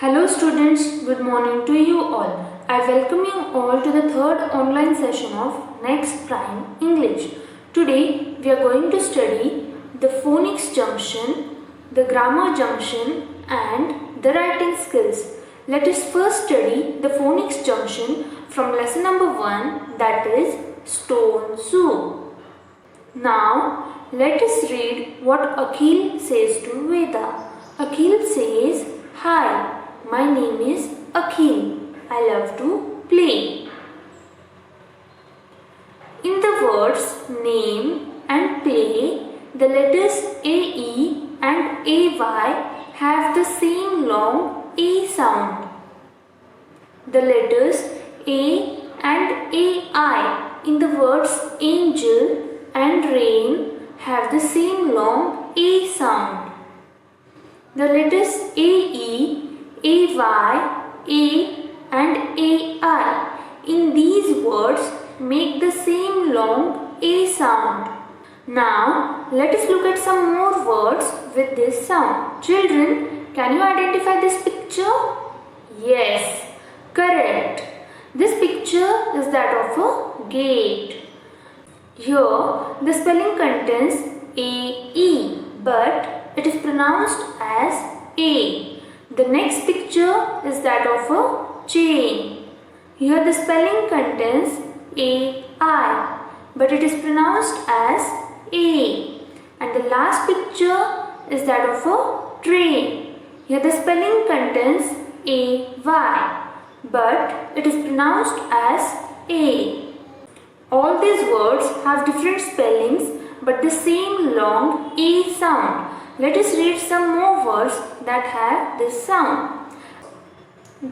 Hello students, good morning to you all. I welcome you all to the third online session of Next Prime English. Today we are going to study the phonics junction, the grammar junction and the writing skills. Let us first study the phonics junction from lesson number 1, that is stone soup. Now let us read what Akhil says to Veda. Akhil says, "Hi. My name is Akhil. I love to play." In the words name and play, the letters AE and AY have the same long A sound. The letters A and AI in the words angel and rain have the same long A sound. The letters AE, AY, A and AI in these words make the same long A sound. Now let us look at some more words with this sound. Children, can you identify this picture? Yes, correct. This picture is that of a gate. Here the spelling contains AE, but it is pronounced as A. The next picture is that of a chain. Here the spelling contains AI, but it is pronounced as A. And the last picture is that of a train. Here the spelling contains AY, but it is pronounced as A. All these words have different spellings but the same long A sound. Let us read some more words that have this sound.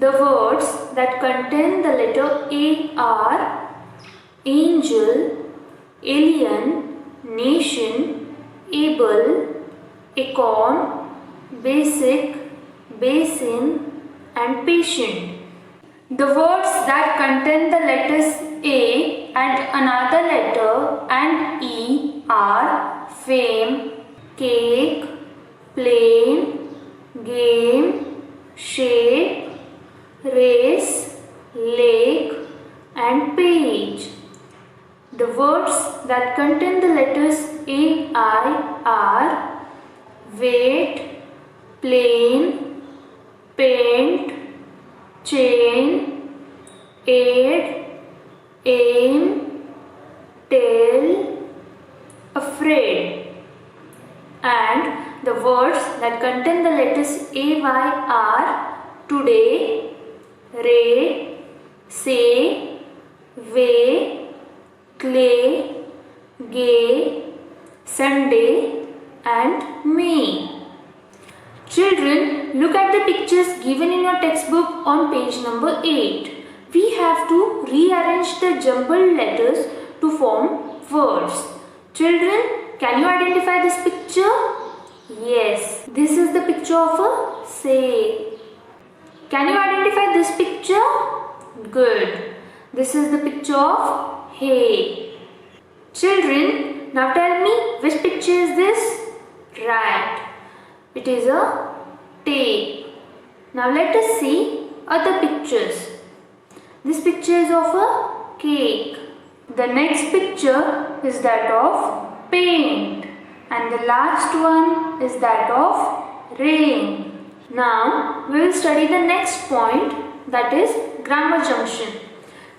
The words that contain the letter A are angel, alien, nation, able, acorn, basic, basin and patient. The words that contain the letters A and another letter and E are fame, cake, plane, game, shape, race, lake and page. The words that contain the letters AI are weight, plane, paint, chain, aid, aim, tail, afraid. And the words that contain the letters AY are today, ray, say, way, clay, gay, Sunday and May. Children, look at the pictures given in your textbook on page number 8. We have to rearrange the jumbled letters to form words. Children, can you identify this picture? Yes, this is the picture of a say. Can you identify this picture? Good. This is the picture of hay. Children, now tell me which picture is this? Right. It is a tape. Now let us see other pictures. This picture is of a cake. The next picture is that of paint. And the last one is that of rain. Now we will study the next point, that is grammar junction.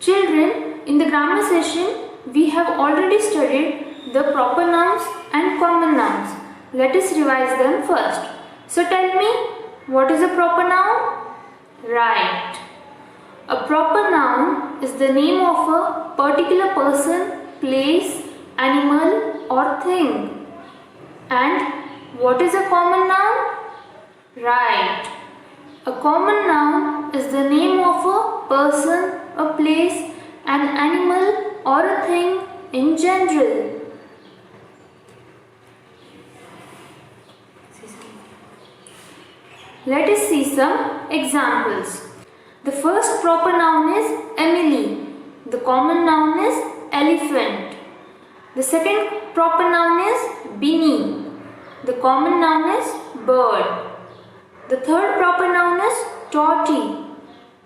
Children, in the grammar session we have already studied the proper nouns and common nouns. Let us revise them first. So tell me, what is a proper noun? Right. A proper noun is the name of a particular person, place, animal or thing. And what is a common noun? Right. A common noun is the name of a person, a place, an animal or a thing in general. Let us see some examples. The first proper noun is Emily. The common noun is elephant. The second proper noun is Binny. The common noun is bird. The third proper noun is tortoise.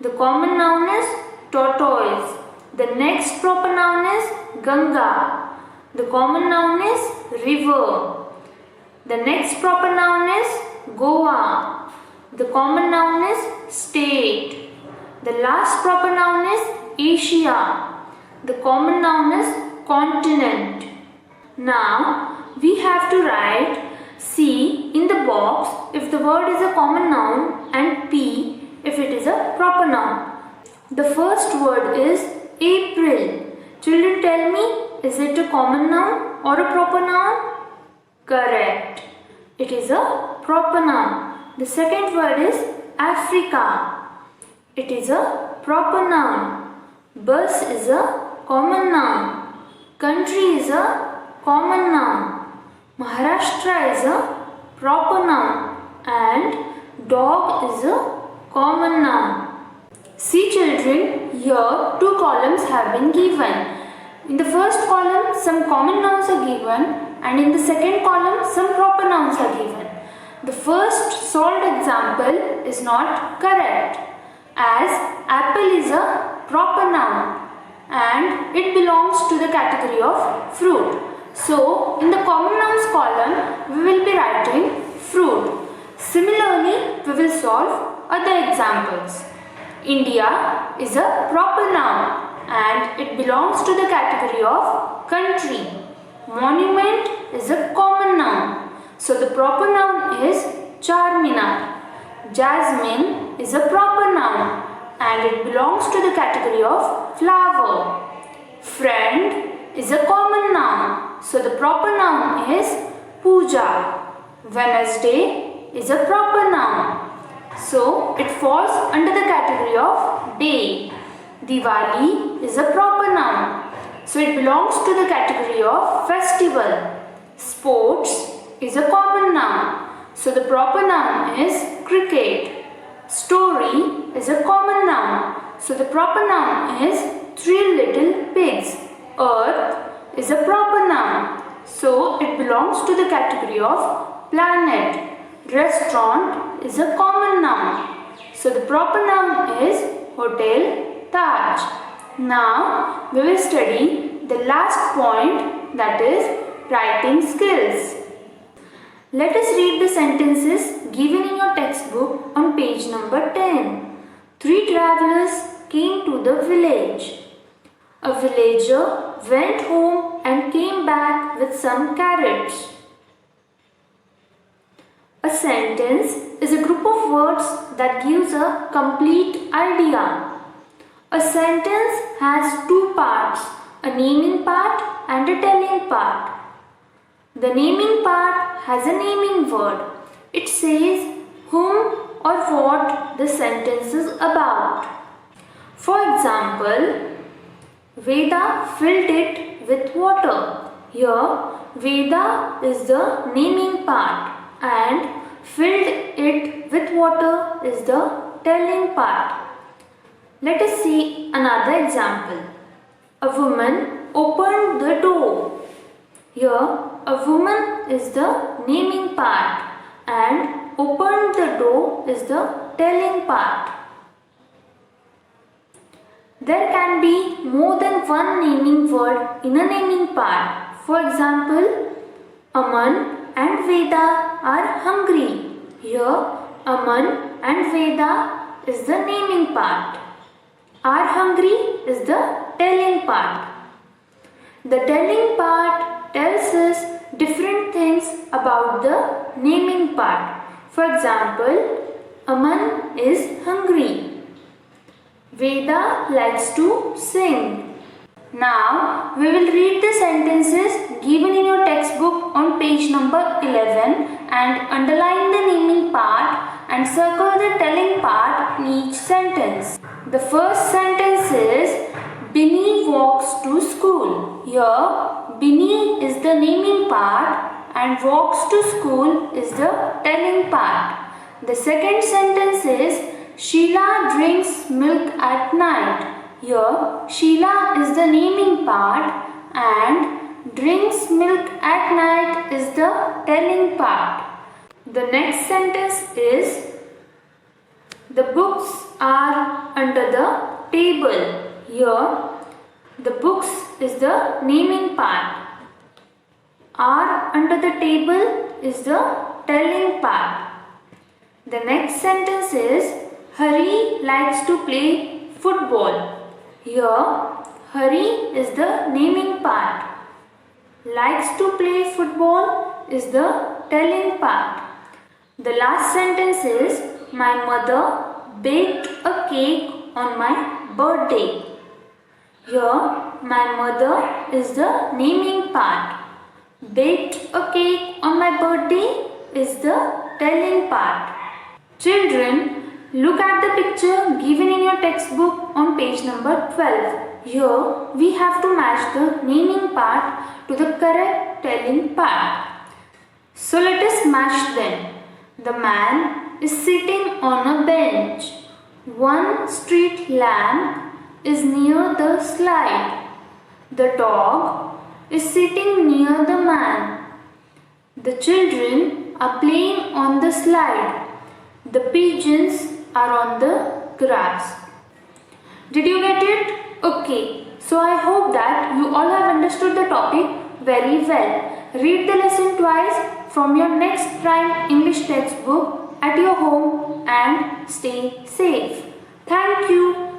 The common noun is tortoise. The next proper noun is Ganga. The common noun is river. The next proper noun is Goa. The common noun is state. The last proper noun is Asia. The common noun is continent. Now we have to write C in the box if the word is a common noun and P if it is a proper noun. The first word is April. Children, tell me, is it a common noun or a proper noun? Correct. It is a proper noun. The second word is Africa. It is a proper noun. Bus is a common noun. Country is a common noun. Maharashtra is a proper noun. And dog is a common noun. See children, here two columns have been given. In the first column, some common nouns are given, and in the second column, some proper nouns are given. The first solved example is not correct, as apple is a proper noun and it belongs to the category of fruit. So, in the common nouns column, we will be writing fruit. Similarly, we will solve other examples. India is a proper noun and it belongs to the category of country. Monument is a common noun. So the proper noun is Charminar. Jasmine is a proper noun and it belongs to the category of flower. Friend is a common noun. So the proper noun is Puja. Wednesday is a proper noun. So it falls under the category of day. Diwali is a proper noun. So it belongs to the category of festival. Sports is a common noun. So the proper noun is cricket. Story is a common noun. So the proper noun is Three Little Pigs. Earth is a proper noun. So it belongs to the category of planet. Restaurant is a common noun. So the proper noun is Hotel Taj. Now we will study the last point, that is writing skills. Let us read the sentences given in your textbook on page number 10. Three travelers came to the village. A villager went home and came back with some carrots. A sentence is a group of words that gives a complete idea. A sentence has two parts, a naming part and a telling part. The naming part has a naming word. It says whom or what the sentence is about. For example, Veda filled it with water. Here, Veda is the naming part and filled it with water is the telling part. Let us see another example. A woman opened the door. Here, a woman is the naming part and opened the door is the telling part. There can be more than one naming word in a naming part. For example, Aman and Veda are hungry. Here, Aman and Veda is the naming part. Are hungry is the telling part. The telling part tells us different things about the naming part. For example, Aman is hungry. Veda likes to sing. Now, we will read the sentences given in your textbook on page number 11 and underline the naming part and circle the telling part in each sentence. The first sentence is Binny walks to school. Here, Binny is the naming part and walks to school is the telling part. The second sentence is Sheila drinks milk at night. Here, Sheila is the naming part and drinks milk at night is the telling part. The next sentence is The books are under the table. Here, the books is the naming part. Are under the table is the telling part. The next sentence is Hari likes to play football. Here, Hari is the naming part. Likes to play football is the telling part. The last sentence is my mother baked a cake on my birthday. Here, my mother is the naming part. Baked a cake on my birthday is the telling part. Children, look at the picture given in your textbook on page number 12. Here, we have to match the naming part to the correct telling part. So let us match them. The man is sitting on a bench. One street lamp is near the slide. The dog is sitting near the man. The children are playing on the slide. The pigeons are on the grass. Did you get it? Okay. So I hope that you all have understood the topic very well. Read the lesson twice from your next Prime English textbook at your home and stay safe. Thank you.